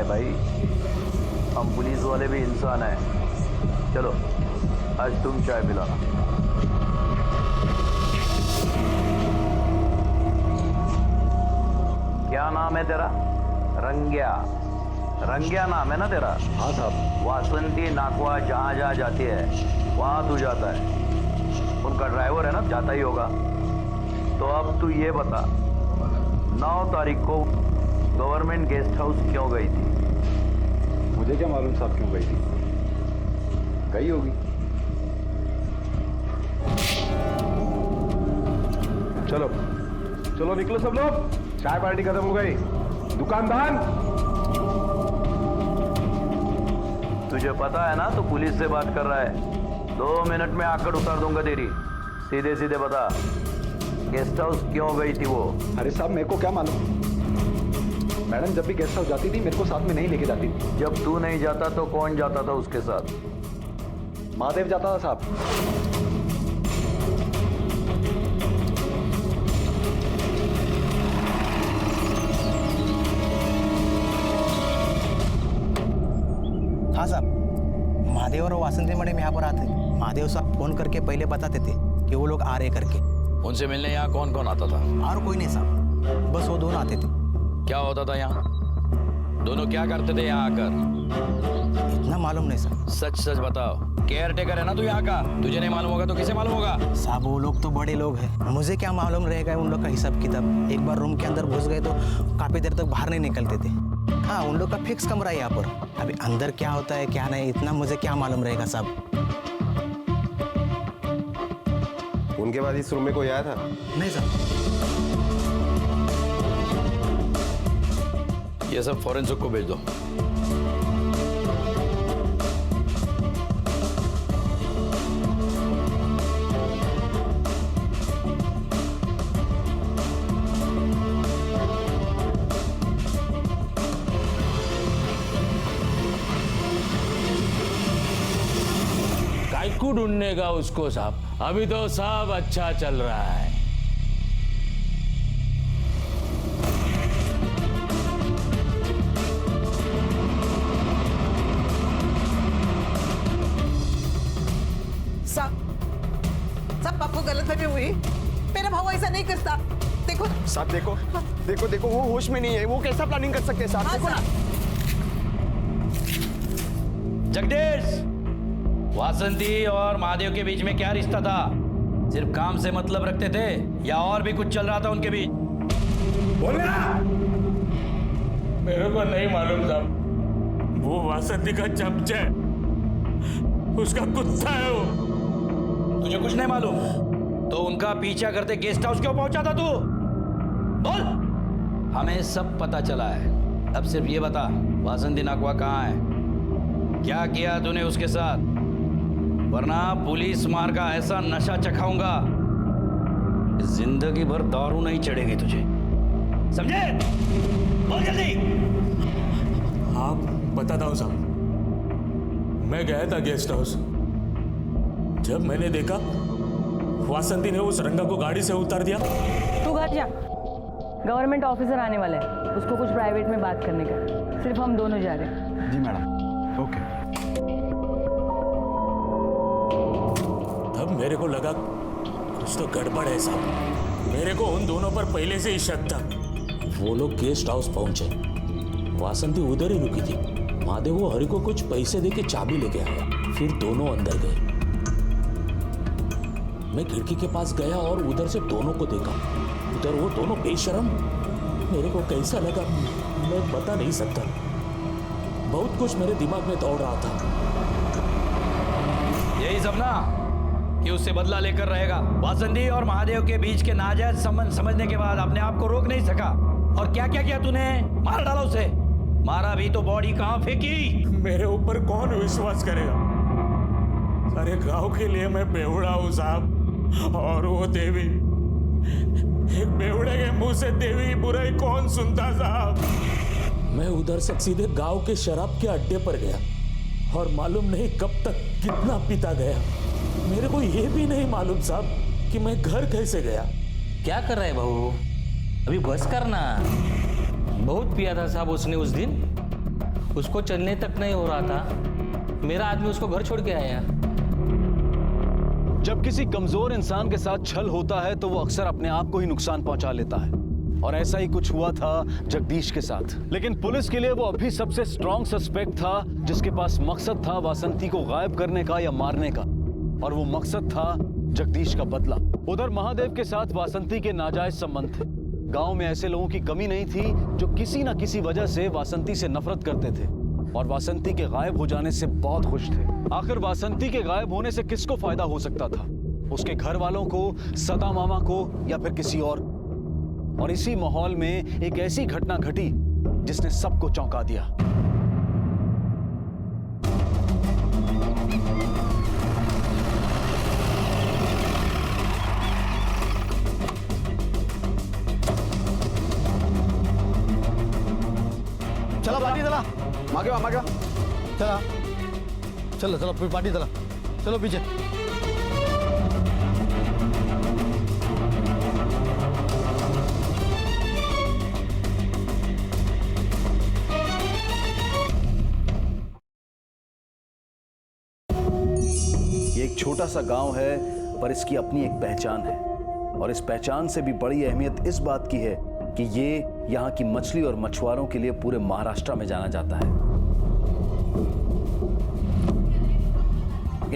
है भाई, हम पुलिस वाले भी इंसान हैं। चलो आज तुम चाय पिलाना। क्या नाम है तेरा? रंग्या। रंग्या नाम है ना तेरा? हाँ साहब। वासंती नाकवा जहाँ जहाँ जाती है वहाँ तू जाता है। उनका ड्राइवर है ना, जाता ही होगा। तो अब तू ये बता, 9 तारीख को गवर्नमेंट गेस्ट हाउस क्यों गई थी? मुझे क्या मालूम साहब क्यों गई थी, गई होगी। चलो चलो निकलो सब लोग, चाय पार्टी खत्म हो गई। दुकानदार, तुझे पता है ना तू पुलिस से बात कर रहा है। 2 मिनट में आकर उतार दूंगा तेरी। सीधे सीधे बता, गेस्ट हाउस क्यों गई थी वो? अरे साहब मेरे को क्या मालूम, मैडम जब भी गेस्ट हाउस जाती थी मेरे को साथ में नहीं लेके जाती थी। जब तू नहीं जाता तो कौन जाता था उसके साथ? महादेव जाता था साहब। हाँ साहब, महादेव और वासंती मैडम यहाँ पर आते। महादेव साहब फोन करके पहले बताते थे कि वो लोग आ रहे करके। उनसे मिलने यहाँ कौन कौन आता था? और कोई नहीं साहब, बस वो दोनों आते थे। क्या होता था यहाँ? दोनों क्या करते थे यहाँ आकर? इतना मालूम नहीं सर। सच सच बताओ, केयर टेकर है ना तू यहाँ का? तुझे नहीं मालूम होगा तो किसे मालूम होगा? साहब वो लोग तो बड़े लोग हैं, मुझे क्या मालूम रहेगा उन लोग का हिसाब किताब। एक बार रूम के अंदर घुस गए तो काफी देर तक बाहर नहीं निकलते थे। हाँ उन लोग का फिक्स कमरा है यहाँ पर। अभी अंदर क्या होता है क्या नहीं, इतना मुझे क्या मालूम रहेगा साहब। उनके बाद इस रूम में कोई आया था? नहीं साहब। ये सब फॉरेंसिक को भेज दो। काइकू ढूंढने का उसको साहब, अभी तो सब अच्छा चल रहा है। सब आपको गलतफहमी हुई। मेरा भाव ऐसा नहीं करता। देखो साहब, देखो देखो देखो, वो होश में नहीं है। वो कैसा प्लानिंग कर सकते हैं साहब? हाँ, देखो ना। जगदीश, वासंती और महादेव के बीच में क्या रिश्ता था? सिर्फ काम से मतलब रखते थे या और भी कुछ चल रहा था उनके बीच? बोलना। मेरे को नहीं मालूम साहब, वो वासंती का चमचा है, उसका कुत्ता है वो। तुझे कुछ नहीं मालूम तो उनका पीछा करते गेस्ट हाउस क्यों पहुंचा था तू? बोल। हमें सब पता चला है, अब सिर्फ ये बता वासंती नाकवा कहाँ है? क्या किया तूने उसके साथ? वरना पुलिस मार का ऐसा नशा चखाऊंगा, जिंदगी भर दारू नहीं चढ़ेगी तुझे, समझे? बोल जल्दी। हाँ बताता हूँ साहब। मैं गया था गेस्ट हाउस, जब मैंने देखा वासंती ने उस रंगा को गाड़ी से उतार दिया। तू घर जा, गवर्नमेंट ऑफिसर आने वाला है, उसको कुछ प्राइवेट में बात करने का। सिर्फ हम दोनों जा रहे हैं। जी मैडम। ओके। तब मेरे को लगा कुछ तो गड़बड़ है साहब। मेरे को उन दोनों पर पहले से ही शक था। वो लोग गेस्ट हाउस पहुंचे, वासंती उधर ही रुकी थी। महादेव वो हरि को कुछ पैसे देके चाबी लेके आया, फिर दोनों अंदर गए। मैं खिड़की के पास गया और उधर से दोनों को देखा। उधर वो दोनों बेशर्म। मेरे को कैसा लगा मैं बता नहीं सकता। बहुत कुछ मेरे दिमाग में दौड़ रहा था। यही सब ना कि उससे बदला लेकर रहेगा। वासंती और महादेव के बीच के नाजायज संबंध समझने के बाद अपने आप को रोक नहीं सका। और क्या क्या किया तूने? मार डाला उसे। मारा भी तो बॉडी कहां फेंकी? मेरे ऊपर कौन विश्वास करेगा? सारे गांव के लिए मैं बेवड़ा हूं साहब। और वो देवी, एक बेवड़े के मुंह से देवी की बुराई कौन सुनता साहब? मैं उधर से सीधे गांव के शराब के अड्डे पर गया और मालूम नहीं कब तक कितना पीता गया। मेरे को ये भी नहीं मालूम साहब कि मैं घर कैसे गया। क्या कर रहा है बहू? अभी बस करना। बहुत पिया था साहब उसने उस दिन। उसको चलने तक नहीं हो रहा था, मेरा आदमी उसको घर छोड़ के आया। जब किसी कमजोर इंसान के साथ छल होता है तो वो अक्सर अपने आप को ही नुकसान पहुंचा लेता है, और ऐसा ही कुछ हुआ था जगदीश के साथ। लेकिन पुलिस के लिए वो अभी सबसे स्ट्रॉन्ग सस्पेक्ट था, जिसके पास मकसद था वासंती को गायब करने का या मारने का, और वो मकसद था जगदीश का बदला। उधर महादेव के साथ वासंती के नाजायज संबंध थे। गांव में ऐसे लोगों की कमी नहीं थी जो किसी ना किसी वजह से वासंती से नफरत करते थे और वासंती के गायब हो जाने से बहुत खुश थे। आखिर वासंती के गायब होने से किसको फायदा हो सकता था? उसके घर वालों को, सदा मामा को, या फिर किसी और इसी माहौल में एक ऐसी घटना घटी जिसने सबको चौंका दिया। चला पार्टी चला मागे चला चलो चलो पार्टी चला, चलो पीछे। ये एक छोटा सा गांव है, पर इसकी अपनी एक पहचान है, और इस पहचान से भी बड़ी अहमियत इस बात की है कि ये यहाँ की मछली और मछुआरों के लिए पूरे महाराष्ट्र में जाना जाता है।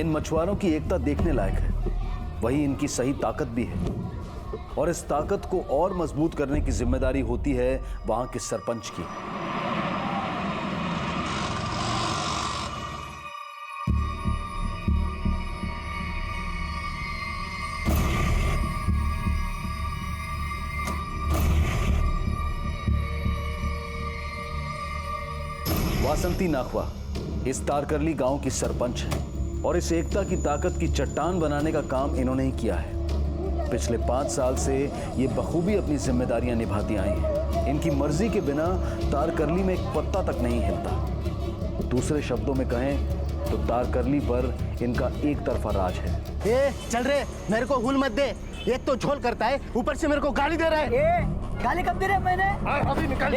इन मछुआरों की एकता देखने लायक है, वही इनकी सही ताकत भी है, और इस ताकत को और मजबूत करने की जिम्मेदारी होती है वहां के सरपंच की। वासंती नाखवा इस तारकरली गांव की सरपंच है, और इस एकता की ताकत की चट्टान बनाने का काम इन्होंने ही किया है। पिछले 5 साल से ये बखूबी अपनी जिम्मेदारियां निभाती आई हैं। इनकी मर्जी के बिना तारकरली में एक पत्ता तक नहीं हिलता। दूसरे शब्दों में कहें तो तारकरली पर इनका एक तरफा राज है। ए चल रे, मेरे को हुल मत दे। एक तो झोल करता है, ऊपर से मेरे को गाली दे रहा है। गाली कब दे रहे मैंने? अभी निकल।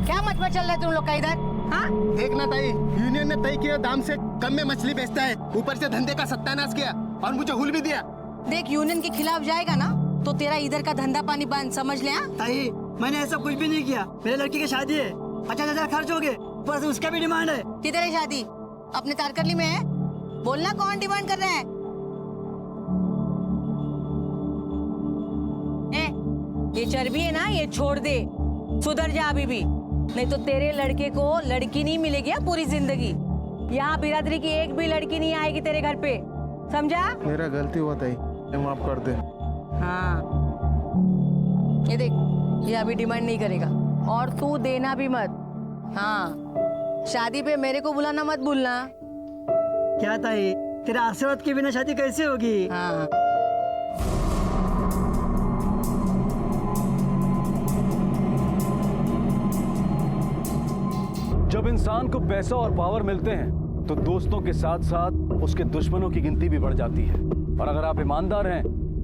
क्या मचमच चल रहा है तुम लोग का इधर? हाँ? देखना ताई, यूनियन ने तय किए दाम से कम में मछली बेचता है, ऊपर से धंधे का सत्यानाश किया और मुझे हुल भी दिया। देख, यूनियन के खिलाफ जाएगा ना तो तेरा इधर का धंधा पानी बंद, समझ ले। ताई, मैंने ऐसा कुछ भी नहीं किया। मेरे लड़की की शादी है, 50,000 खर्च हो गए, ऊपर से उसका भी डिमांड है। किधर है शादी? अपने तारकरली में है? बोलना कौन डिमांड कर रहा है? ये चर्बी है ना, ये छोड़ दे, सुधर जा अभी भी, नहीं तो तेरे लड़के को लड़की नहीं मिलेगी पूरी जिंदगी। यहाँ बिरादरी की एक भी लड़की नहीं आएगी तेरे घर पे, समझा? मेरा गलती हुआ ताई, माफ कर दे। हाँ, ये देख, ये अभी डिमांड नहीं करेगा और तू देना भी मत। हाँ, शादी पे मेरे को बुलाना मत भूलना। क्या ताई, तेरा आशीर्वाद के बिना शादी कैसे होगी? हाँ। जब इंसान को पैसा और पावर मिलते हैं तो दोस्तों के साथ साथ उसके दुश्मनों की गिनती भी बढ़ जाती है, और अगर आप ईमानदार हैं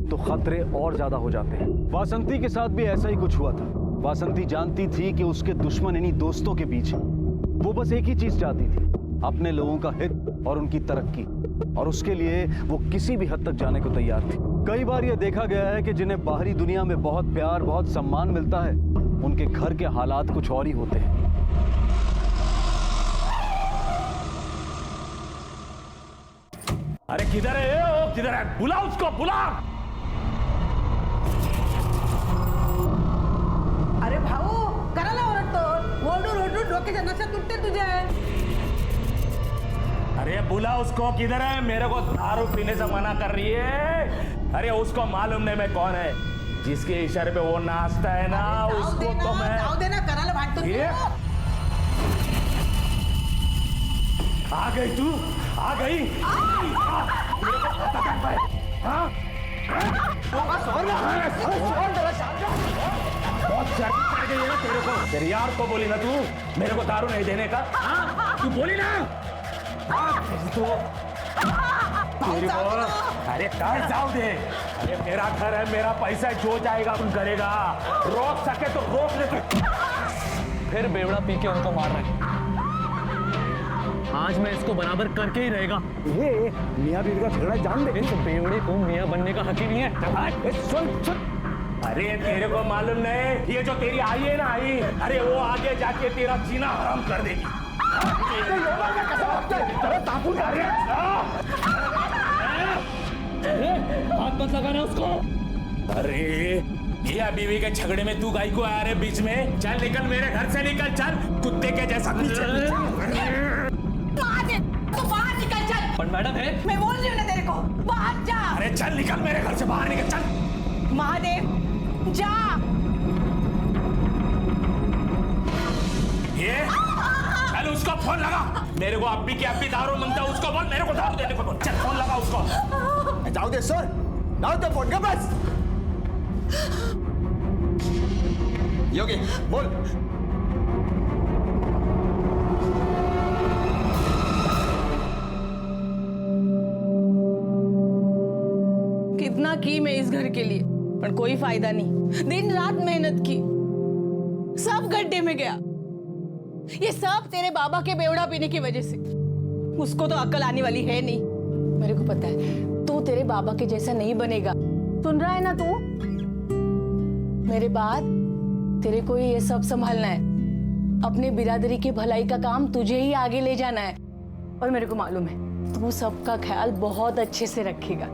तो खतरे और ज्यादा हो जाते हैं। वासंती के साथ भी ऐसा ही कुछ हुआ था। वासंती जानती थी कि उसके दुश्मन इन्हीं दोस्तों के बीच हैं। वो बस एक ही चीज चाहती थी, अपने लोगों का हित और उनकी तरक्की, और उसके लिए वो किसी भी हद तक जाने को तैयार थी। कई बार यह देखा गया है कि जिन्हें बाहरी दुनिया में बहुत प्यार, बहुत सम्मान मिलता है, उनके घर के हालात कुछ और ही होते हैं। अरे किधर है वो? किधर है? बुला उसको, बुला। अरे भाऊ, करायला ओरडतो, ओरडून डोक्याच्या नशा तुटते तुझे। अरे बुला उसको, किधर है? मेरे को दारू पीने से मना कर रही है। अरे उसको मालूम नहीं मैं कौन है, जिसके इशारे पे वो नाचता है ना, उसको तो मैं जाऊ दे ना, करायला भांडतो तू। आ गई तू, आ गई। मेरे को पता कर पाए, हाँ? बहुत शर्म पड़ गई है ना तेरे को। तेरे यार को बोली ना तू मेरे को दारू नहीं देने का, हाँ? तू बोली ना तो तेरी को। अरे काय जाओ दे, अरे मेरा घर है, मेरा पैसा, जो जाएगा तुम करेगा। रोक सके तो रोक ले। फिर बेवड़ा पी के उनको मार रहे हैं। आज मैं इसको बराबर करके ही रहेगा। ये मियाँ बीवी का झगड़ा जान दे। इस बेवड़े को मियाँ बनने का हक ही नहीं है। सुन। अरे तेरे को मालूम नहीं, ये जो तेरी आई है ना आई, अरे वो आगे जाके तेरा जीना हराम कर देगी। हाथ मत लगाना उसको। अरे ये बीवी के झगड़े में तू गाय को आया रे बीच में? चल निकल मेरे घर से, निकल, चल कुत्ते के जैसा बाहर निकल चल। पर मैडम है, मैं बोल रही हूँ ना तेरे को, बाहर जा। अरे चल निकल मेरे घर से, बाहर निकल, चल। महादेव जा। ये चल उसको फोन लगा। मेरे को अब्बी की अब्बी दारू मांगता है, उसको बोल मेरे को दारू देने को बोल। चल फोन लगा उसको। जाओ दे सर, जाओ दे फोन का बस। योगी बोल। कितना की मैं इस घर के लिए, पर कोई फायदा नहीं। दिन रात मेहनत की, सब गड्ढे में गया। ये सब तेरे बाबा के बेवड़ा पीने की वजह से। उसको तो अक्ल आने वाली है नहीं। मेरे को पता है तू तेरे बाबा के जैसा नहीं बनेगा। सुन रहा है ना तू? मेरे बाद तेरे को ये सब संभालना है। अपने बिरादरी की भलाई का काम तुझे ही आगे ले जाना है। और मेरे को मालूम है तू सबका ख्याल बहुत अच्छे से रखेगा।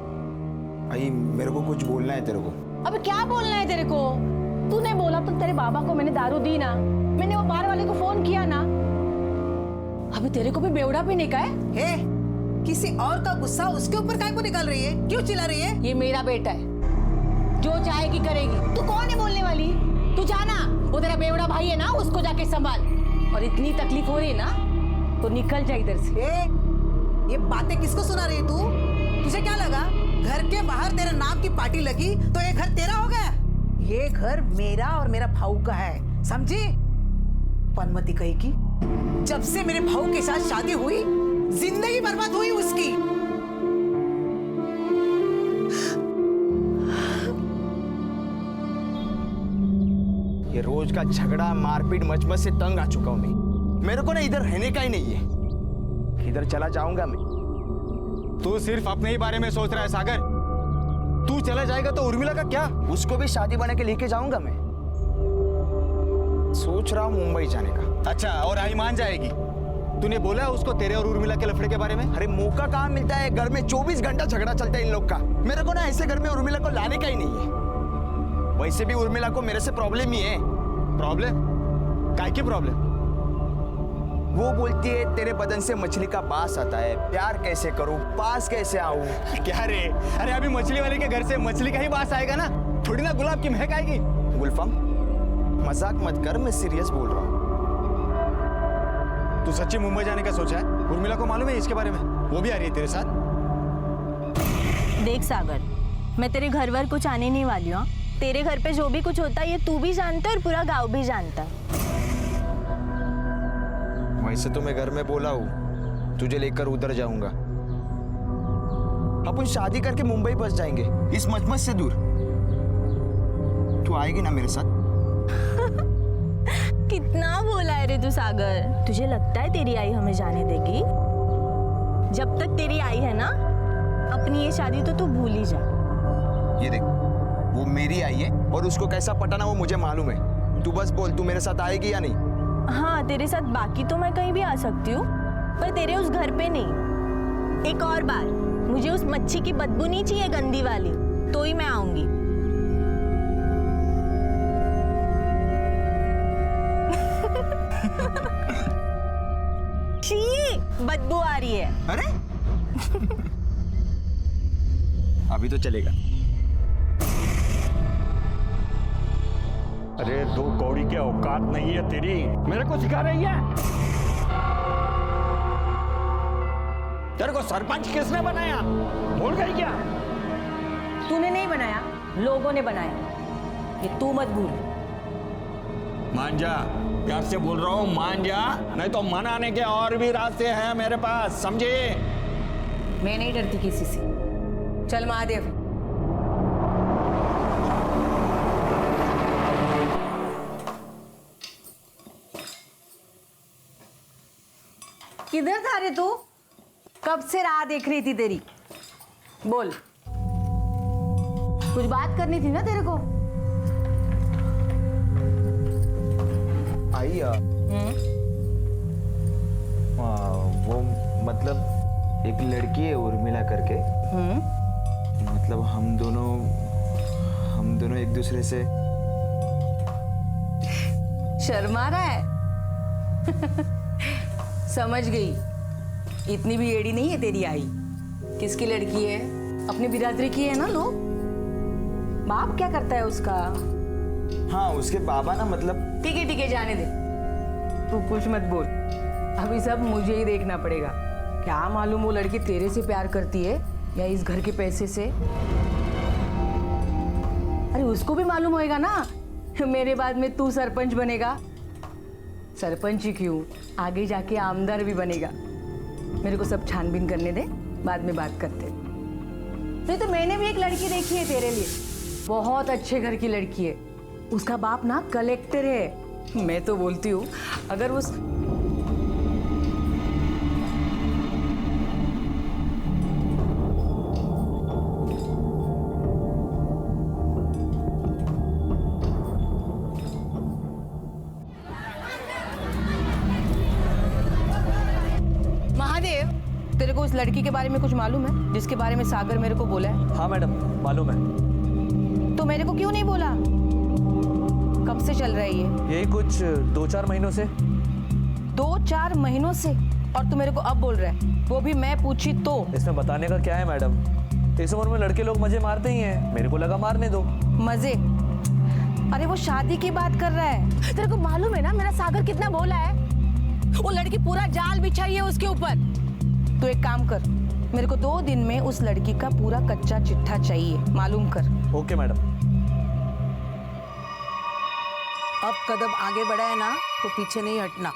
भाई मेरे को कुछ बोलना है तेरे को। अब क्या बोलना है तेरे को? तूने बोला तो तेरे बाबा को मैंने दारू दी ना, मैंने वो बार वाले को फोन किया ना। अभी तेरे को भी बेवड़ा पीने का है? किसी और का गुस्सा उसके ऊपर काहे को निकाल रही है? क्यों चिल्ला रही है? ये मेरा बेटा है, जो चाहेगी करेगी। तू कौन है बोलने वाली? तू जाना, वो तेरा बेवड़ा भाई है ना, उसको जाके संभाल। और इतनी तकलीफ हो रही है ना तो निकल जा इधर से। ये बातें किसको सुना रही है तू? तुझे क्या लगा घर के बाहर तेरे नाम की पार्टी लगी तो ये घर तेरा हो गया? ये घर मेरा और मेरा भाऊ का है, समझी? पनमती कहेगी, जब से मेरे भाऊ के साथ शादी हुई जिंदगी बर्बाद हुई उसकी। ये रोज का झगड़ा मारपीट मचमच से तंग आ चुका हूं मैं। मेरे को ना इधर रहने का ही नहीं है। इधर चला जाऊंगा मैं। तू सिर्फ अपने ही बारे में सोच रहा है सागर। तू चला जाएगा तो उर्मिला का क्या? उसको भी शादी बना के लेके जाऊंगा मैं। सोच रहा हूँ मुंबई जाने का। अच्छा, और आई मान जाएगी? तूने बोला उसको तेरे और उर्मिला के लफड़े के बारे में? अरे मौका कहाँ मिलता है? घर में 24 घंटा झगड़ा चलता है इन लोग का। मेरे को ना ऐसे घर में उर्मिला को लाने का ही नहीं है। वैसे भी उर्मिला को मेरे से प्रॉब्लम ही है। प्रॉब्लम? काय की प्रॉब्लम? वो बोलती है तेरे बदन से मछली का बास आता है, प्यार कैसे करूं, पास कैसे आऊं। क्या रे? अरे अभी मछली वाले के घर से मछली का ही बास आएगा ना, थोड़ी ना गुलाब की महक आएगी। गुलफम मजाक मत कर, मैं सीरियस बोल रहा हूँ। तू सच्ची मुंबई जाने का सोचा है? उर्मिला को मालूम है इसके बारे में? वो भी आ रही है तेरे साथ? देख सागर, मैं तेरे घर वर कुछ आने नहीं वाली हूँ। तेरे घर पे जो भी कुछ होता है ये तू भी जानता है और पूरा गांव भी जानता है। वैसे तो मैं घर में बोला हूँ तुझे लेकर उधर जाऊंगा। अपन शादी करके मुंबई बस जाएंगे इस मचमच से दूर। तू आएगी ना मेरे साथ? कितना बोला है रे तू सागर। तुझे लगता है तेरी आई हमें जाने देगी? जब तक तेरी आई है ना, अपनी ये शादी तो तू भूल ही जा। ये देख, वो मेरी आई है और उसको कैसा पटाना वो मुझे मालूम है। तू बस बोल, तू मेरे साथ आएगी या नहीं? हाँ, तेरे साथ बाकी तो मैं कहीं भी आ सकती हूँ, पर तेरे उस घर पे नहीं। एक और बार, मुझे उस मच्छी की बदबू नहीं चाहिए गंदी वाली, तो ही मैं आऊंगी। छी, बदबू आ रही है। अरे अभी तो चलेगा। अरे दो कौड़ी की औकात नहीं है तेरी, मेरे को सिखा रही है? तेरे को सरपंच किसने बनाया? भूल गई क्या? तूने नहीं बनाया, लोगों ने बनाया। ये तू मत भूल। मान जा, प्यार से बोल रहा हूँ, मान जा, नहीं तो मनाने के और भी रास्ते हैं मेरे पास, समझे? मैं नहीं डरती किसी से। चल महादेव। किधर था रे तू? कब से राह देख रही थी तेरी। बोल, कुछ बात करनी थी ना तेरे को। आई वो मतलब एक लड़की है उर्मिला करके। मतलब हम दोनों एक दूसरे से शर्मा रहा है। समझ गई, इतनी भी एड़ी नहीं है तेरी आई। किसकी लड़की है? अपनी बिरादरी की है ना। लो, बाप क्या करता है उसका? हाँ, उसके बाबा ना मतलब। ठीक है जाने दे, तू कुछ मत बोल। अभी सब मुझे ही देखना पड़ेगा। क्या मालूम वो लड़की तेरे से प्यार करती है या इस घर के पैसे से। अरे उसको भी मालूम होएगा ना, मेरे बाद में तू सरपंच बनेगा। सरपंच ही क्यों, आगे जाके आमदार भी बनेगा। मेरे को सब छानबीन करने दे, बाद में बात करते। नहीं तो मैंने भी एक लड़की देखी है तेरे लिए, बहुत अच्छे घर की लड़की है। उसका बाप ना कलेक्टर है। मैं तो बोलती हूँ अगर उस महादेव, तेरे को उस लड़की के बारे में कुछ मालूम है जिसके बारे में सागर मेरे को बोला है? हाँ मैडम, मालूम है। तो मेरे को क्यों नहीं बोला? कब से चल रहा है ये? यही कुछ 2-4 महीनों से। 2-4 महीनों से? और तू मेरे को अब बोल रहा है, वो भी मैं पूछी तो? इसमें बताने का क्या है मैडम, इस उम्र में लड़के लोग मजे मारते ही हैं, मेरे को लगा मारने दो। मजे? अरे वो शादी की बात कर रहा है। तेरे को मालूम है ना मेरा सागर कितना भोला है। वो लड़की पूरा जाल बिछाई है उसके ऊपर। तो एक काम कर, मेरे को 2 दिन में उस लड़की का पूरा कच्चा चिट्ठा चाहिए, मालूम कर। Okay madam. अब कदम आगे बढ़ा है ना तो पीछे नहीं हटना।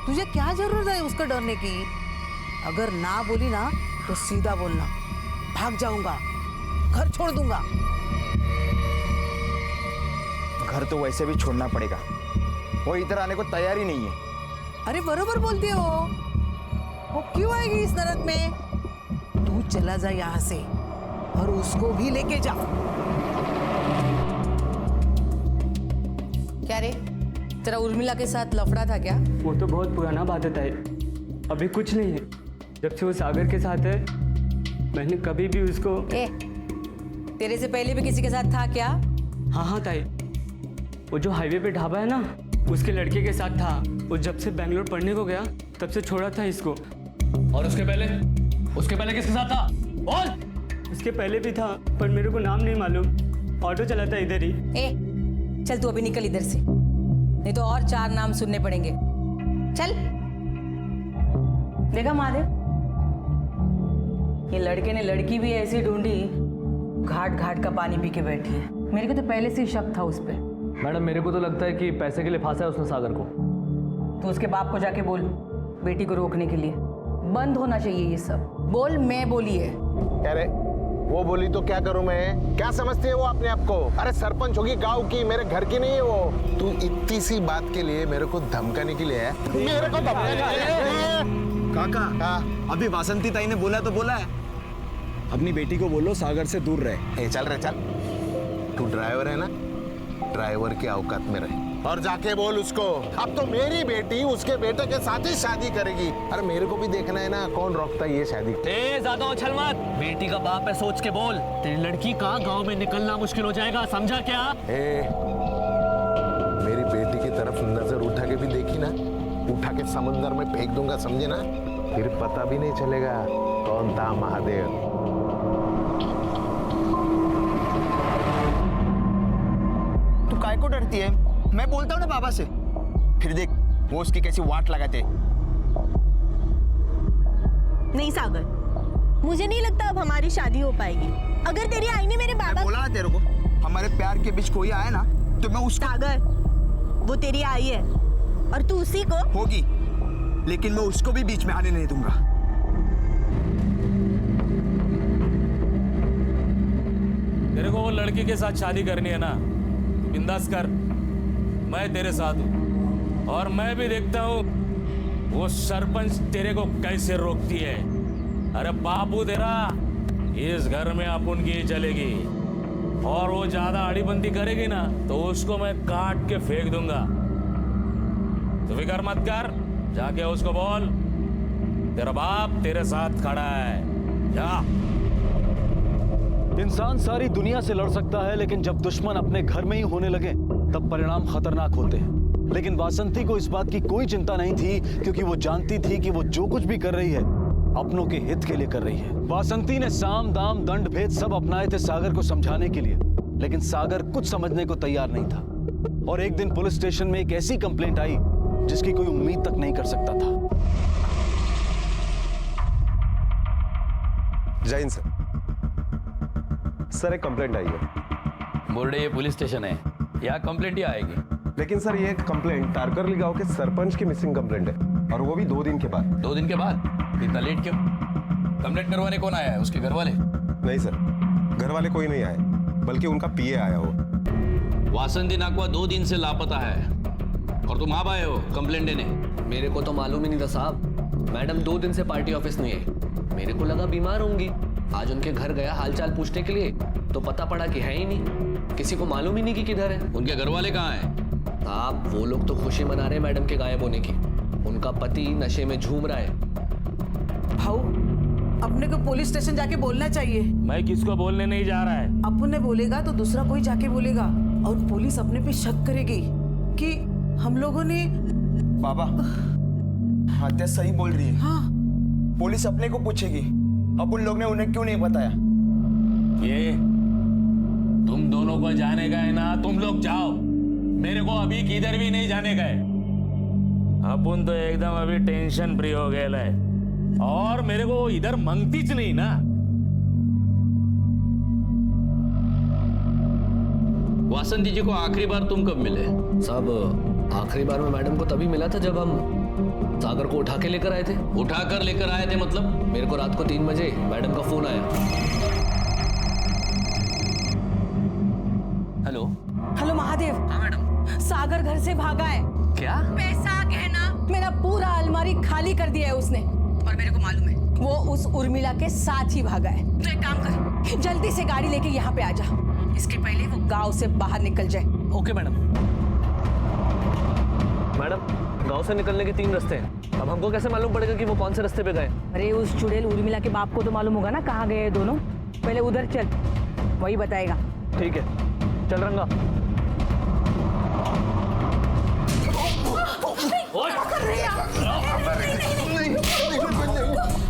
तुझे क्या जरूरत है उसको डरने की? अगर ना बोली ना तो सीधा बोलना, भाग जाऊंगा, घर छोड़ दूंगा। घर तो वैसे भी छोड़ना पड़ेगा, वो इधर आने को तैयार ही नहीं है। अरे बरोबर बोलती हो, वो क्यों आएगी इस नरक में? तू चला जा यहाँ से और उसको भी लेके जा। क्या रे, तेरा उर्मिला के साथ लफड़ा था क्या? वो तो बहुत पुराना बात है ताई, अभी कुछ नहीं है। जब से वो सागर के साथ है, मैंने कभी भी उसको। तेरे से पहले भी किसी के साथ था क्या? हाँ ताई, वो जो हाईवे पे ढाबा है ना, उसके लड़के के साथ था। वो जब से बैंगलोर पढ़ने को गया तब से छोड़ा था इसको। और उसके पहले किसके साथ था? बोल। उसके पहले भी था, पर मेरे को नाम नहीं मालूम। ऑटो चलाता इधर ही। चल तू अभी निकल इधर से, नहीं तो और 4 नाम सुनने पड़ेंगे। चल। देखा महादेव, ये लड़के ने लड़की भी ऐसी ढूंढी, घाट घाट का पानी पी के बैठी है। मेरे को तो पहले से ही शक था उस पर। मैडम मेरे को तो लगता है कि पैसे के लिए फांसा है उसने सागर को। तो उसके बाप को जाके बोल, बेटी को रोकने के लिए। बंद होना चाहिए ये सब। बोल, मैं बोली है। अरे वो बोली तो क्या करूं मैं? क्या समझती है वो अपने आप को? अरे सरपंच होगी गांव की, मेरे घर की नहीं है वो। तू इतनी सी बात के लिए मेरे को धमकाने के लिए है? मेरे को धमकाने के लिए? काका, अभी वासंती ताई ने बोला तो बोला है, अपनी बेटी को बोलो सागर से दूर रहे। चल रे चल, तू ड्राइवर है ना, ड्राइवर के औकात में रहे और जाके बोल उसको, अब तो मेरी बेटी उसके बेटे के साथ ही शादी करेगी। अरे मेरे को भी देखना है ना, कौन रोकता है ये शादी? ज्यादा उछल मत, बेटी का बाप है, सोच के बोल। तेरी लड़की का गांव में निकलना मुश्किल हो जाएगा, समझा क्या? मेरी बेटी की तरफ नजर उठा के भी देखी ना, उठा के समुद्र में फेंक दूंगा, समझे ना? फिर पता भी नहीं चलेगा कौन था महादेव। तू काय को डरती है? मैं बोलता हूँ ना बाबा से, फिर देख वो उसकी कैसी वाट लगाते। नहीं सागर, मुझे नहीं लगता अब हमारी शादी हो पाएगी। अगर तेरी आई ने मेरे बाबा। बोला ना तेरे को, हमारे प्यार के बीच कोई आए ना तो मैं उसको। सागर, वो तेरी आई है और तू उसी को। होगी, लेकिन मैं उसको भी बीच में आने नहीं दूंगा। तेरे को वो लड़की के साथ शादी करनी है ना, बिंदास कर, मैं तेरे साथ हूं। और मैं भी देखता हूं वो सरपंच तेरे को कैसे रोकती है? अरे बापू तेरा इस घर में अपन की चलेगी, और वो ज्यादा अड़ीबंदी करेगी ना तो उसको मैं काट के फेंक दूंगा। तो फिक्र मत कर, जाके उसको बोल तेरा बाप तेरे साथ खड़ा है। जा। इंसान सारी दुनिया से लड़ सकता है, लेकिन जब दुश्मन अपने घर में ही होने लगे तब परिणाम खतरनाक होते हैं। लेकिन वासंती को इस बात की कोई चिंता नहीं थी, क्योंकि वो जानती थी कि वो जो कुछ भी कर रही है अपनों के हित के लिए कर रही है। वासंती ने साम दाम दंड भेद सब अपनाए थे सागर को समझाने के लिए, लेकिन सागर कुछ समझने को तैयार नहीं था। और एक दिन पुलिस स्टेशन में एक ऐसी कंप्लेंट आई जिसकी कोई उम्मीद तक नहीं कर सकता था। जय हिंद सर। सर एक कंप्लेंट आई है। बोर्डे ये पुलिस स्टेशन है, यहाँ कंप्लेंट ही आएगी। लेकिन सर ये कंप्लेंट तारकरली गांव के सरपंच की मिसिंग कंप्लेंट है, और वो भी 2 दिन के बाद। 2 दिन के बाद? इतना लेट क्यों? कंप्लेंट करवाने कौन आया है? उसके घर वाले? नहीं सर, घर वाले कोई नहीं आए, बल्कि उनका पीए आया हो। वासंती नाकवा 2 दिन से लापता है, और तुम आप आए हो कंप्लेंट देने? मेरे को तो मालूम ही नहीं था साहब। मैडम 2 दिन से पार्टी ऑफिस नहीं आई। मेरे को लगा बीमार होंगी। आज उनके घर गया हालचाल पूछने के लिए, तो पता पड़ा कि है ही नहीं। किसी को मालूम ही नहीं कि किधर है। उनके घर वाले कहाँ हैं? साहब वो लोग तो खुशी मना रहे मैडम के गायब होने की। उनका पति नशे में झूम रहा है। भाऊ, अपने को पुलिस स्टेशन जाके बोलना चाहिए। मैं किसको बोलने नहीं जा रहा है। अपन ने बोलेगा तो दूसरा कोई जाके बोलेगा, और पुलिस अपने पे शक करेगी कि हम लोगों ने। बाबा, हत्या सही बोल रही है। हाँ, पुलिस अपने को पूछेगी, अब उन लोग ने उन्हें क्यों नहीं बताया? ये तुम दोनों को जाने गए ना, तुम लोग जाओ। मेरे को अभी किधर भी नहीं जाने गए। अपन तो एकदम अभी टेंशन फ्री हो गए है, और मेरे को इधर मंगतीच नहीं ना। वासंती जी को आखिरी बार तुम कब मिले? साहब आखिरी बार में मैडम को तभी मिला था जब हम सागर को उठा के लेकर आए थे। उठा कर लेकर आए थे मतलब? मेरे को रात को 3 बजे मैडम का फोन आया। हेलो। हेलो महादेव। हाँ मैडम। सागर घर से भागा है। क्या? पैसा गहना मेरा पूरा अलमारी खाली कर दिया है उसने, और मेरे को मालूम है वो उस उर्मिला के साथ ही भागा है। तो एक काम कर, जल्दी से गाड़ी लेके यहाँ पे आ जा, इसके पहले वो गांव से बाहर निकल जाए। Okay madam. मैडम गांव से निकलने के 3 रास्ते हैं। अब हमको कैसे मालूम पड़ेगा कि वो कौन से रास्ते पे गए? अरे उस चुड़ैल उर्मिला के बाप को तो मालूम होगा ना कहाँ गए हैं दोनों। पहले उधर चल, वही बताएगा। ठीक है, चल रंगा।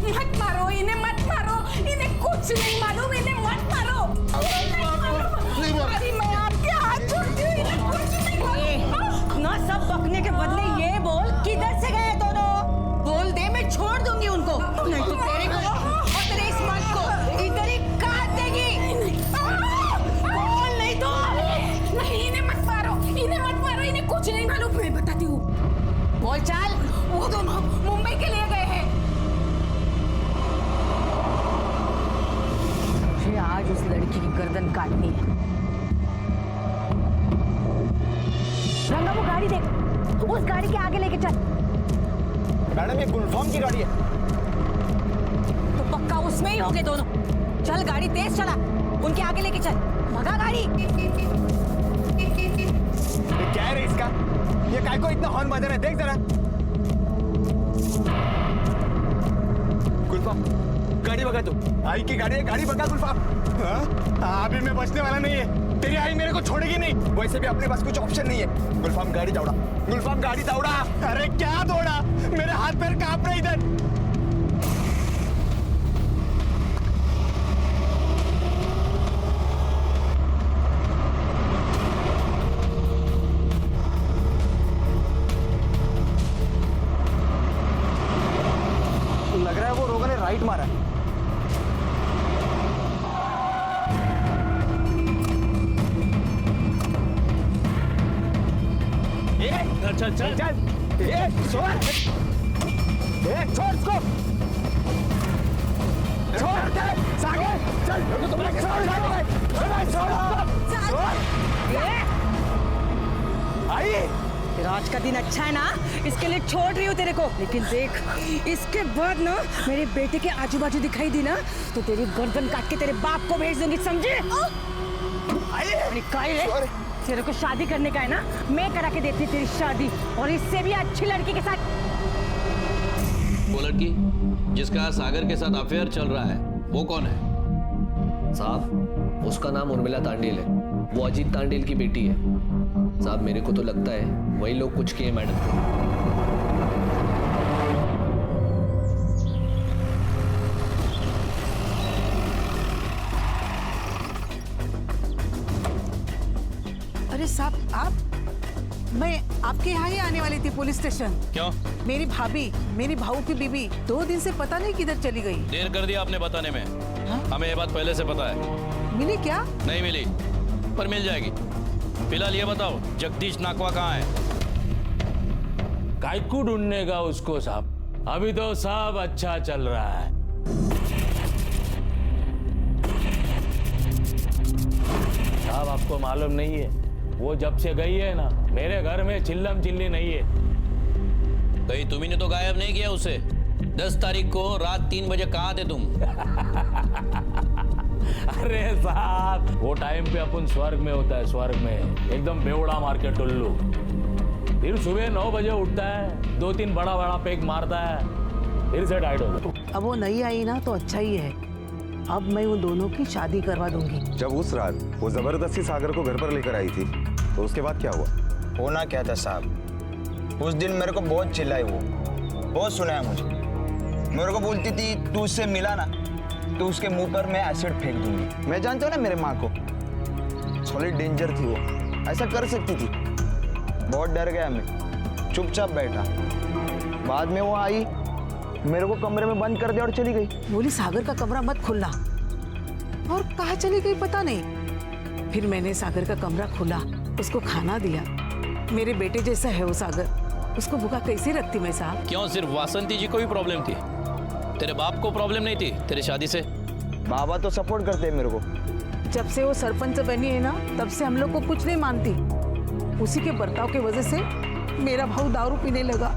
मत मारो इन्हें, मत मारो इन्हें, कुछ नहीं मालूम इन्हें, मत मारो। अरे मैं आपके हाथ छोड़ती हूँ, इन्हें कुछ नहीं मालूम। ना सब बकने के बदले ये बोल किधर से गए दोनों? बोल दे, मैं छोड़ दूंगी उनको, नहीं तो तेरे को और तेरे इस मर्द को इधर ही काट देगी। बोल नहीं तो। नहीं इन्हें मत मारो, इन्हें मत मारो, इन्हें कुछ नहीं मालूम। मैं बताती हूँ। बोल चल। वो दोनों मुंबई के लिए गए हैं। मुझे आज उस लड़की की गर्दन काटनी है। रंगा वो गाड़ी देख, उस गाड़ी के आगे लेके चल। मैडम ये गुलफाम की गाड़ी है। तो पक्का उसमें ही होंगे दोनों। चल गाड़ी तेज चला, उनके आगे लेके चल, भगा गाड़ी। ये क्या है रे इसका? ये काय को इतना हॉर्न बजा रहा है, देख जरा। गुलफाम गाड़ी भगा तू। आई की गाड़ी है, गाड़ी भगा गुलफाम। अभी मैं बचने वाला नहीं है, तेरी आई मेरे को छोड़ेगी नहीं। वैसे भी अपने पास कुछ ऑप्शन नहीं है। गुलफाम गाड़ी दौड़ा, गुलफाम गाड़ी दौड़ा। अरे क्या दौड़ा, मेरे हाथ पैर कांप रहे इधर। लग रहा है वो रोगा ने राइट मारा। चल चल चल, छोड़ इसको, छोड़ दे सागर, चल छोड़। आई तेरा आज का दिन अच्छा है ना, इसके लिए छोड़ रही हूँ तेरे को। लेकिन देख, इसके बाद ना मेरे बेटे के आजू बाजू दिखाई दी ना तो तेरी गर्दन काट के तेरे बाप को भेज दूंगी, समझे? तेरे को शादी करने का है ना, मैं करा के देती तेरी शादी, और इससे भी अच्छी लड़की के साथ। वो लड़की जिसका सागर के साथ अफेयर चल रहा है वो कौन है? साहब उसका नाम उर्मिला तांडेल है, वो अजीत तांडेल की बेटी है। साहब मेरे को तो लगता है वही लोग कुछ किए मैडम को। अरे साहब आप, मैं आपके यहाँ ही आने वाली थी पुलिस स्टेशन। क्यों? मेरी भाभी, मेरी भाऊ की बीबी 2 दिन से पता नहीं किधर चली गई। देर कर दिया आपने बताने में। हमें ये बात पहले से पता है। मिली क्या? नहीं मिली, पर मिल जाएगी। फिलहाल ये बताओ जगदीश नाकवा कहाँ है? कायकू ढूंढने का उसको साहब, अभी तो सब अच्छा चल रहा है। साहब आपको मालूम नहीं है, वो जब से गई है ना मेरे घर में चिल्लम चिल्ली नहीं है। कहीं तुम्ही ने तो गायब नहीं किया उसे? 10 तारीख को रात 3 बजे कहाँ थे तुम? अरे साहब वो टाइम पे अपन स्वर्ग में होता है, स्वर्ग में एकदम बेवड़ा मार के टुल्लू। फिर सुबह 9 बजे उठता है, 2-3 बड़ा बड़ा पेग मारता है, फिर से टाइट हो जाता। अब वो नहीं आई ना तो अच्छा ही है। अब मैं उन दोनों की शादी करवा दूंगी। जब उस रात वो जबरदस्ती सागर को घर पर लेकर आई थी तो उसके बाद क्या हुआ? होना क्या था साहब, उस दिन मेरे को बहुत चिल्लाई, वो बहुत सुनाया मुझे। मेरे को बोलती थी तू उससे मिला ना तो उसके मुंह पर मैं एसिड फेंक दूंगी। मैं जानता हूँ ना मेरे माँ को, सॉलिड डेंजर थी वो, ऐसा कर सकती थी। बहुत डर गया मैं, चुपचाप बैठा। बाद में वो आई, मेरे को कमरे में बंद कर दिया और चली गई। बोली सागर का कमरा मत खोलना, और कहाँ चली गई पता नहीं। फिर मैंने सागर का कमरा खोला, उसको खाना दिया। मेरे बेटे जैसा है वो सागर, उसको भूखा कैसे रखती मैं साहब? क्यों सिर्फ वासंती जी को ही प्रॉब्लम थी? तेरे बाप को प्रॉब्लम नहीं थी तेरे शादी से? बाबा तो सपोर्ट करते हैं मेरे को। जब से वो सरपंच बनी है ना तब से हम लोग को कुछ नहीं मानती। उसी के बर्ताव की वजह से मेरा भाऊ दारू पीने लगा।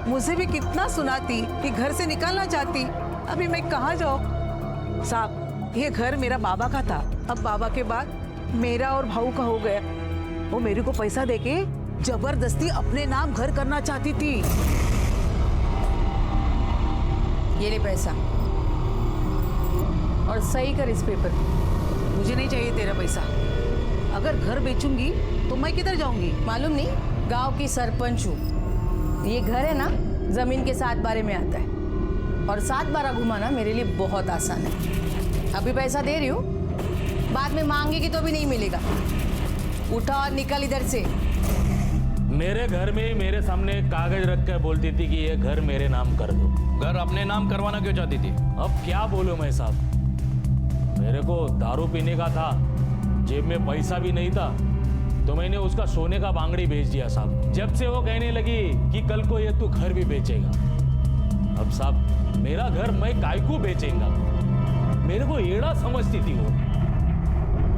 मुझे भी कितना सुनाती कि घर से निकालना चाहती। अभी मैं कहाँ जाऊँ साहब? ये घर मेरा बाबा का था, अब बाबा के बाद मेरा और भाऊ का हो गया। वो मेरे को पैसा देके जबरदस्ती अपने नाम घर करना चाहती थी। ये ले पैसा और सही कर इस पेपर। मुझे नहीं चाहिए तेरा पैसा। अगर घर बेचूंगी तो मैं किधर जाऊंगी? मालूम नहीं, गांव की सरपंच हूँ। ये घर है ना, जमीन के 7 बारे में आता है, और 7 बारा घुमाना मेरे लिए बहुत आसान है। अभी पैसा दे रही हूँ, बाद में मांगेगी तो भी नहीं मिलेगा। उठा और निकल इधर से। मेरे घर में मेरे सामने कागज रख कर बोलती थी कि ये घर मेरे नाम कर दो। घर अपने नाम करवाना क्यों चाहती थी? अब क्या बोलूं मैं साहब, मेरे को दारू पीने का था, जेब में पैसा भी नहीं था, तो मैंने उसका सोने का बांगड़ी भेज दिया साहब। जब से वो कहने लगी कि कल को ये तू घर भी बेचेगा। अब साहब मेरा घर मैं कायकू बेचेंगा? मेरे को एड़ा समझती थी वो।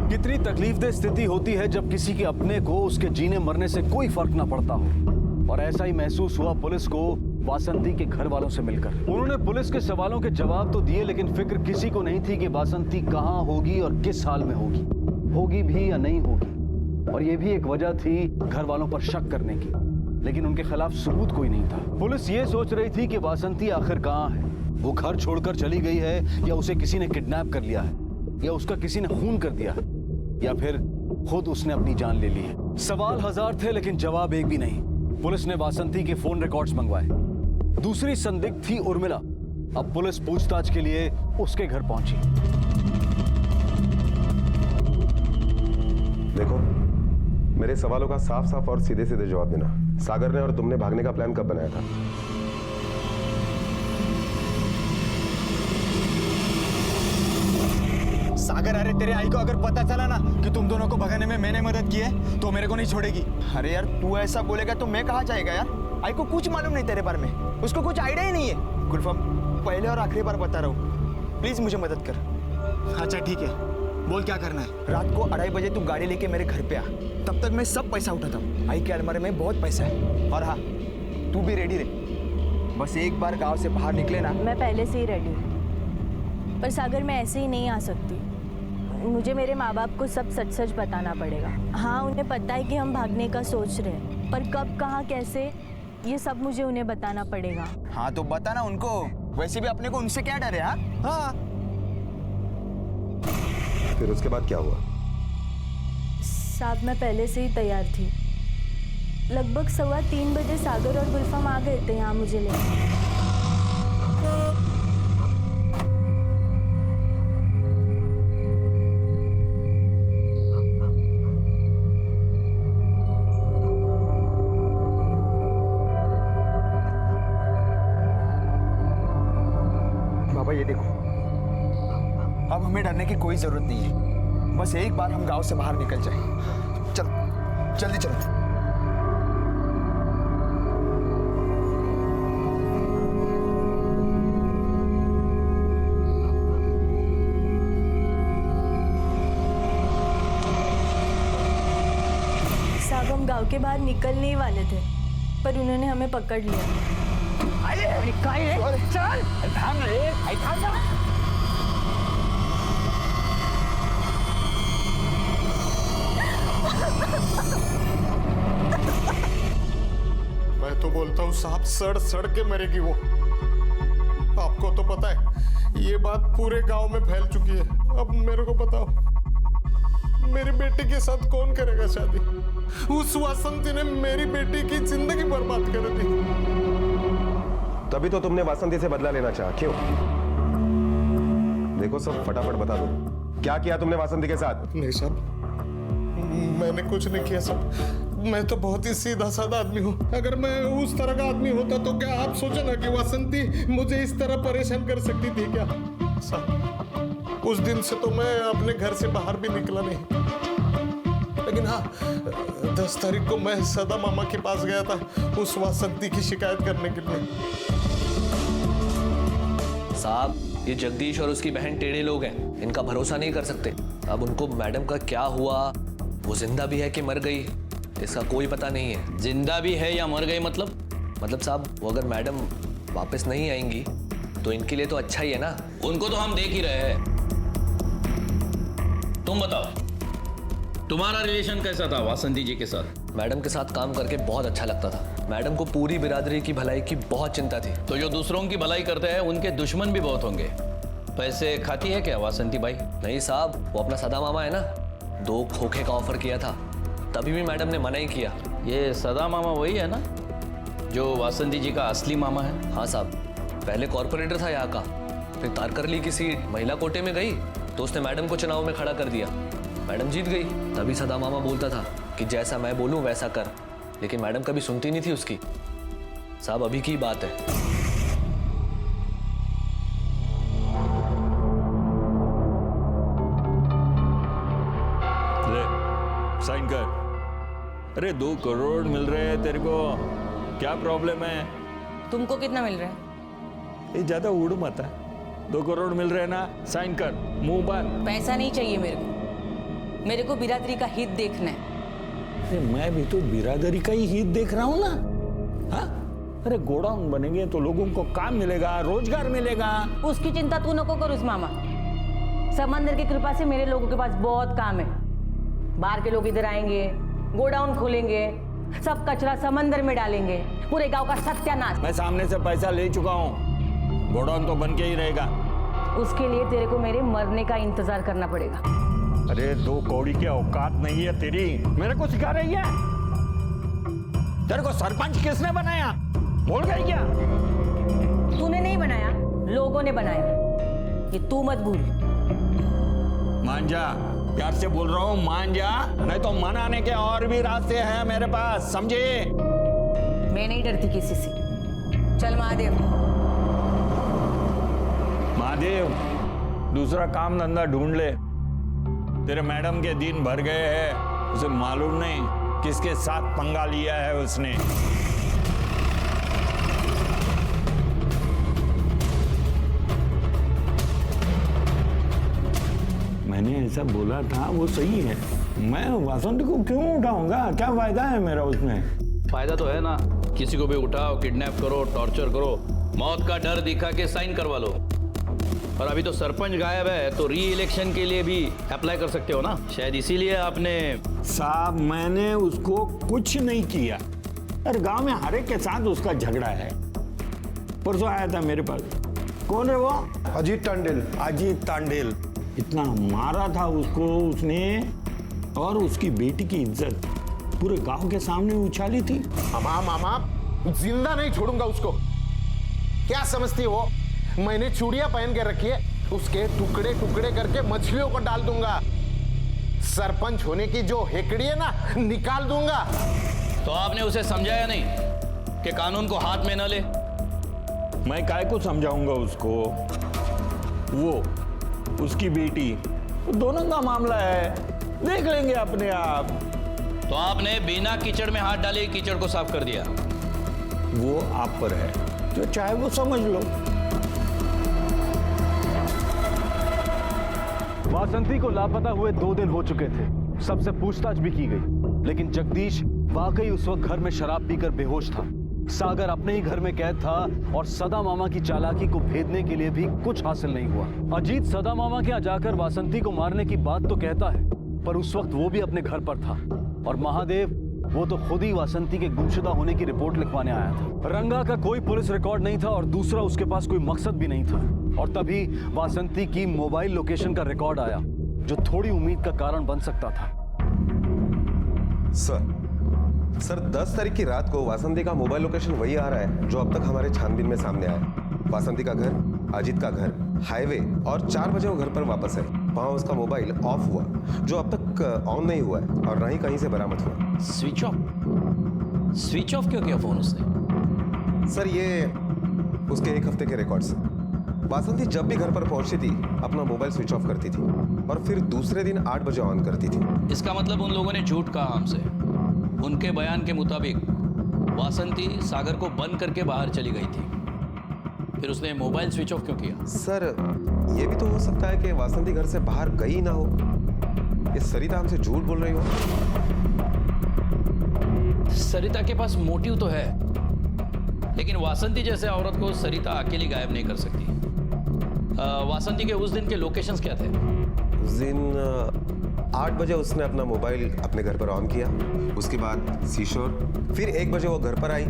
कितनी तकलीफदेह स्थिति होती है जब किसी के अपने को उसके जीने मरने से कोई फर्क ना पड़ता हो। और ऐसा ही महसूस हुआ पुलिस को वासंती के घर वालों से मिलकर। उन्होंने पुलिस के सवालों के जवाब तो दिए, लेकिन फिक्र किसी को नहीं थी कि वासंती कहाँ होगी और किस हाल में होगी भी या नहीं होगी। और ये भी एक वजह थी घर वालों पर शक करने की, लेकिन उनके खिलाफ सबूत कोई नहीं था। पुलिस ये सोच रही थी कि वासंती आखिर कहाँ है, वो घर छोड़कर चली गई है, या उसे किसी ने किडनैप कर लिया है, या उसका किसी ने खून कर दिया है, या फिर खुद उसने अपनी जान ले ली है। सवाल 1000 थे लेकिन जवाब एक भी नहीं। पुलिस ने वासंती के फोन रिकॉर्ड्स मंगवाए। दूसरी संदिग्ध थी उर्मिला। अब पुलिस पूछताछ के लिए उसके घर पहुंची। देखो, मेरे सवालों का साफ साफ और सीधे सीधे जवाब देना। सागर ने और तुमने भागने का प्लान कब बनाया था? सागर, अरे तेरे आई को अगर पता चला ना कि तुम दोनों को भगाने में मैंने मदद की है तो मेरे को नहीं छोड़ेगी। अरे यार तू ऐसा बोलेगा तो मैं कहाँ जाएगा यार? आई को कुछ मालूम नहीं तेरे बारे में, उसको कुछ आइडिया ही नहीं है। गुलफाम, पहले और आखिरी बार बता रहा हूँ, प्लीज मुझे मदद कर। अच्छा ठीक है, बोल क्या करना है? रात को 2:30 बजे तू गाड़ी लेके मेरे घर पे आ, तब तक मैं सब पैसा उठाता हूँ। आई के अलमारी में बहुत पैसा है। और हाँ, तू भी रेडी रहे, बस एक बार गांव से बाहर निकले ना। मैं पहले से ही रेडी हूँ, पर सागर मैं ऐसे ही नहीं आ सकती। मुझे मेरे माँ बाप को सब सच सच बताना पड़ेगा। हाँ, उन्हें पता है कि हम भागने का सोच रहे हैं, पर कब, कहाँ, कैसे, ये सब मुझे उन्हें बताना पड़ेगा। हाँ तो बताना उनको, वैसे भी अपने को उनसे क्या डर है। हाँ, फिर उसके बाद क्या हुआ? साहब, मैं पहले से ही तैयार थी। लगभग 2:15 बजे सागर और गुलफाम आ गए थे यहाँ मुझे लेने। बाबा ये देखो, अब हमें डरने की कोई जरूरत नहीं है। बस एक बार हम गांव से बाहर निकल जाए। चलो, जल्दी चलो। साहब, हम गांव के बाहर निकलने ही वाले थे, पर उन्होंने हमें पकड़ लिया। मैं तो बोलता हूँ साहब, सड़ सड़ के मरेगी वो। आपको तो पता है ये बात पूरे गांव में फैल चुकी है। अब मेरे को बताओ, मेरी बेटी के साथ कौन करेगा शादी? उस वासंती ने मेरी बेटी की जिंदगी बर्बाद कर दी। तभी तो तुमने वासंती से बदला लेना चाहा, क्यों? देखो सब फटाफट बता दो, क्या किया तुमने वासंती के साथ? नहीं साहब, मैंने कुछ नहीं किया साहब। मैं तो बहुत ही सीधा साधा आदमी हूँ। अगर मैं उस तरह का आदमी होता तो क्या आप सोचे ना कि वासंती मुझे इस तरह परेशान कर सकती थी क्या? साहब, उस दिन से तो मैं अपने घर से बाहर भी निकला नहीं। लेकिन हाँ, 10 तारीख को मैं सदा मामा के पास गया था उस वासंती की शिकायत करने के लिए। साहब, ये जगदीश और उसकी बहन टेढ़े लोग हैं, इनका भरोसा नहीं कर सकते। अब उनको मैडम का क्या हुआ, वो जिंदा भी है कि मर गई, इसका कोई पता नहीं है। जिंदा भी है या मर गई मतलब साहब, वो अगर मैडम वापस नहीं आएंगी तो इनके लिए तो अच्छा ही है ना। उनको तो हम देख ही रहे हैं। तुम बताओ, तुम्हारा रिलेशन कैसा था वासंती जी के साथ? मैडम के साथ काम करके बहुत अच्छा लगता था। मैडम को पूरी बिरादरी की भलाई की बहुत चिंता थी। तो जो दूसरों की भलाई करते हैं उनके दुश्मन भी बहुत होंगे। पैसे खाती है क्या वासंती भाई? नहीं साहब, वो अपना सदा मामा है ना, 2 खोखे का ऑफर किया था, तभी भी मैडम ने मना ही किया। ये सदा मामा वही है ना जो वासंती जी का असली मामा है? हाँ साहब, पहले कॉर्पोरेटर था यहाँ का, फिर तारकरली की सीट महिला कोटे में गई तो उसने मैडम को चुनाव में खड़ा कर दिया। मैडम जीत गई, तभी सदा मामा बोलता था कि जैसा मैं बोलूं वैसा कर, लेकिन मैडम कभी सुनती नहीं थी उसकी। साहब, अभी की बात है। ले, साइन कर। अरे 2 करोड़ मिल रहे हैं तेरे को, क्या प्रॉब्लम है? तुमको कितना मिल रहा है? ये ज्यादा उड़ मत है। 2 करोड़ मिल रहे हैं ना, साइन कर, मुंह बंद। पैसा नहीं चाहिए मेरे को बिरादरी का हित देखना है। अरे मैं भी तो बिरादरी का ही हित देख रहा हूँ ना। हाँ, अरे गोडाउन बनेंगे तो लोगों को काम मिलेगा, रोजगार मिलेगा। उसकी चिंता तू नको कर उस मामा। समंदर की कृपा से मेरे लोगों के पास बहुत काम है। बाहर के लोग इधर आएंगे, गोडाउन खोलेंगे, सब कचरा समंदर में डालेंगे, पूरे गांव का सत्यानाश। मैं सामने से पैसा ले चुका हूँ, गोडाउन तो बन के ही रहेगा। उसके लिए तेरे को मेरे मरने का इंतजार करना पड़ेगा। अरे 2 कौड़ी की औकात नहीं है तेरी, मेरे को सिखा रही है? तेरे को सरपंच किसने बनाया, भूल गई क्या? तूने नहीं बनाया, लोगों ने बनाया, ये तू मत भूल। मान जा, प्यार से बोल रहा हूँ, मान जा, नहीं तो मनाने के और भी रास्ते हैं मेरे पास, समझे? मैं नहीं डरती किसी से। चल महादेव। महादेव, दूसरा काम धंधा ढूंढ ले। तेरे मैडम के दिन भर गए हैं, उसे मालूम नहीं किसके साथ पंगा लिया है उसने। मैंने जैसा बोला था वो सही है। मैं वासंती को क्यों उठाऊंगा? क्या फायदा है मेरा उसमें? फायदा तो है ना, किसी को भी उठाओ, किडनैप करो, टॉर्चर करो, मौत का डर दिखा के साइन करवा लो। और अभी तो सरपंच गायब है, तो री इलेक्शन के लिए भी अप्लाई कर सकते हो ना, शायद इसीलिए आपने। साहब मैंने उसको कुछ नहीं किया। अरे गांव में हर एक के साथ उसका झगड़ा है। परसों आया था मेरे पास। कौन है वो? अजीत टांडेल। अजीत टांडेल। इतना मारा था उसको उसने, और उसकी बेटी की इज्जत पूरे गांव के सामने उछाली थी। मामा मामा जिंदा नहीं छोड़ूंगा उसको। क्या समझती हो? मैंने चूड़ियां पहन के रखी है, उसके टुकड़े टुकड़े करके मछलियों को डाल दूंगा। सरपंच होने की जो हेकड़ी है ना, निकाल दूंगा। तो आपने उसे समझाया नहीं कि कानून को हाथ में न ले? मैं काय को समझाऊंगा उसको? वो उसकी बेटी, दोनों का मामला है, देख लेंगे अपने आप। तो आपने बिना कीचड़ में हाथ डाले कीचड़ को साफ कर दिया। वो आप पर है, जो चाहे वो समझ लो। वासंती को लापता हुए 2 दिन हो चुके थे। सबसे पूछताछ भी की गई, लेकिन जगदीश वाकई उस वक्त घर में शराब पीकर बेहोश था। सागर अपने ही घर में कैद था और सदा मामा की चालाकी को भेदने के लिए भी कुछ हासिल नहीं हुआ। अजीत सदा मामा के यहाँ जाकर वासंती को मारने की बात तो कहता है, पर उस वक्त वो भी अपने घर पर था। और महादेव, वो तो खुद ही वासंती के गुमशुदा होने की रिपोर्ट लिखवाने आया था। रंगा का कोई पुलिस रिकॉर्ड नहीं था और दूसरा उसके पास कोई मकसद भी नहीं था। और तभी वासंती की मोबाइल लोकेशन का रिकॉर्ड आया, जो थोड़ी उम्मीद का कारण बन सकता था। सर 10 तारीख की रात को वासंती का मोबाइल लोकेशन वही आ रहा है जो अब तक हमारे छानबीन में सामने आया। वासंती का घर, अजीत का घर, हाईवे, और 4 बजे वो घर पर वापस है। वहां उसका मोबाइल ऑफ हुआ, जो अब तक ऑन नहीं हुआ है और ना ही कहीं से बरामद हुआ। Switch off? स्विच ऑफ क्यों किया फोन उसने? सर ये उसके 1 हफ्ते के रिकॉर्ड से। वासंती जब भी घर पर पहुंचती थी अपना मोबाइल स्विच ऑफ करती थी और फिर दूसरे दिन 8 बजे ऑन करती थी। इसका मतलब उन लोगों ने झूठ कहा हमसे। उनके बयान के मुताबिक वासंती सागर को बंद करके बाहर चली गई थी, फिर उसने मोबाइल स्विच ऑफ क्यों किया? सर ये भी तो हो सकता है कि वासंती घर से बाहर गई ना हो। ये सरिता हमसे झूठ बोल रही हो। सरिता के पास मोटिव तो है, लेकिन वासंती जैसे औरत को सरिता अकेली गायब नहीं कर सकती। वासंती के उस दिन के लोकेशंस क्या थे? उस दिन 8 बजे उसने अपना मोबाइल अपने घर पर ऑन किया, उसके बाद सीशोर, फिर 1 बजे वो घर पर आई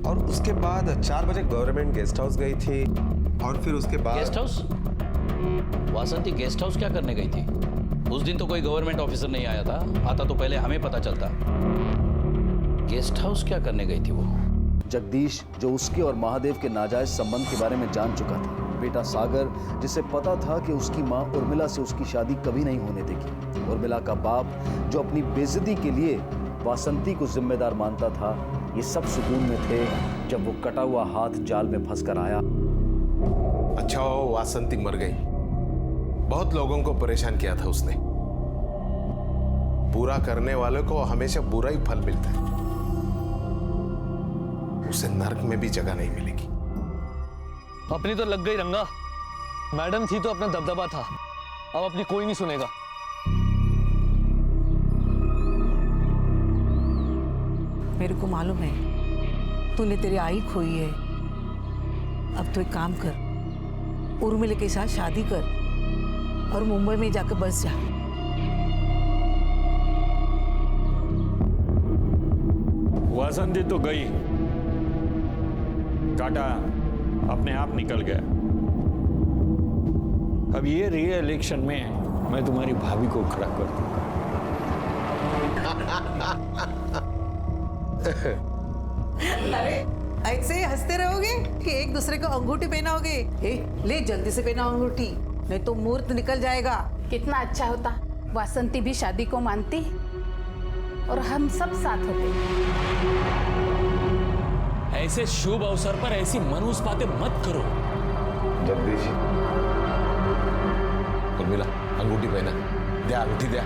और उसके बाद 4 बजे गवर्नमेंट गेस्ट हाउस गई थी और फिर उसके बाद गेस्ट हाउस? वासंती गेस्ट हाउस क्या करने गई थी? उस दिन तो कोई गवर्नमेंट ऑफिसर नहीं आया था, आता तो पहले हमें पता चलता। गेस्ट हाउस क्या करने गई थी वो? जगदीश, जो उसके और महादेव के नाजायज संबंध के बारे में जान चुका था, बेटा सागर, जिसे पता था कि उसकी मां उर्मिला से उसकी शादी कभी नहीं होने देगी, उर्मिला का बाप, जो अपनी बेइज्जती के लिए वासंती को जिम्मेदार मानता था, ये सब सुकून में थे जब वो कटा हुआ हाथ जाल में फंसकर आया। अच्छा हो वासंती मर गई। बहुत लोगों को परेशान किया था उसने। बुरा करने वाले को हमेशा बुरा ही फल मिलता है। उसे नर्क में भी जगह नहीं मिलेगी। अपनी तो लग गई रंगा। मैडम थी तो अपना दबदबा था, अब अपनी कोई नहीं सुनेगा। मेरे को मालूम है तूने तेरी आई खोई है। अब तो एक काम कर, उर्मिला के साथ शादी कर और मुंबई में जाकर बस जा। वासंती तो गई, काटा अपने आप निकल गया। अब ये री इलेक्शन में मैं तुम्हारी भाभी को खड़ा कर दूंगा। अरे ऐसे ही हंसते रहोगे कि एक दूसरे को अंगूठी पहनाओगे? ले जल्दी से पहनाओ अंगूठी, नहीं तो मुहूर्त निकल जाएगा। कितना अच्छा होता वासंती भी शादी को मानती और हम सब साथ होते। ऐसे शुभ अवसर पर ऐसी मनहूस बातें मत करो। जगदीश, उर्मिला अंगूठी पहना, दे अंगूठी दे।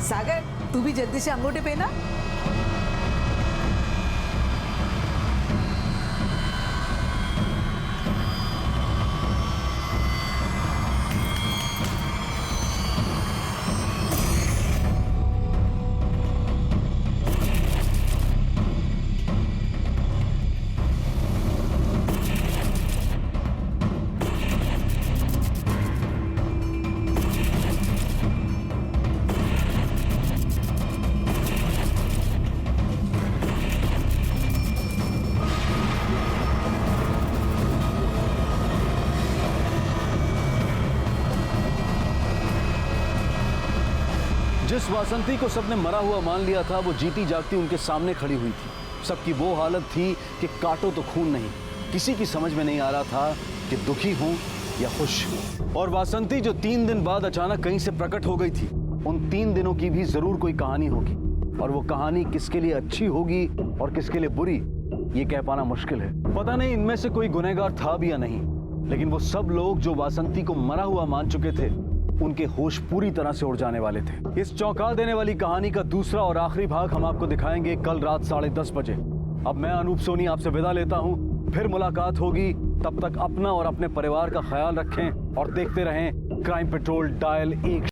सागर तू भी जल्दी से अंगूठे पहना। जिस वासंती को सबने मरा हुआ मान लिया था वो जीती जागती उनके सामने खड़ी हुई थी। सबकी वो हालत थी कि काटो तो खून नहीं। किसी की समझ में नहीं आ रहा था कि दुखी हूं या खुश। और वासंती जो 3 दिन बाद अचानक कहीं से प्रकट हो गई थी, उन 3 दिनों की भी जरूर कोई कहानी होगी। और वो कहानी किसके लिए अच्छी होगी और किसके लिए बुरी, ये कह पाना मुश्किल है। पता नहीं इनमें से कोई गुनहगार था भी या नहीं, लेकिन वो सब लोग जो वासंती को मरा हुआ मान चुके थे, उनके होश पूरी तरह से उड़ जाने वाले थे। इस चौंका देने वाली कहानी का दूसरा और आखिरी भाग हम आपको दिखाएंगे कल रात 10:30 बजे। अब मैं अनूप सोनी आपसे विदा लेता हूं, फिर मुलाकात होगी। तब तक अपना और अपने परिवार का ख्याल रखें और देखते रहें क्राइम पेट्रोल डायल 1।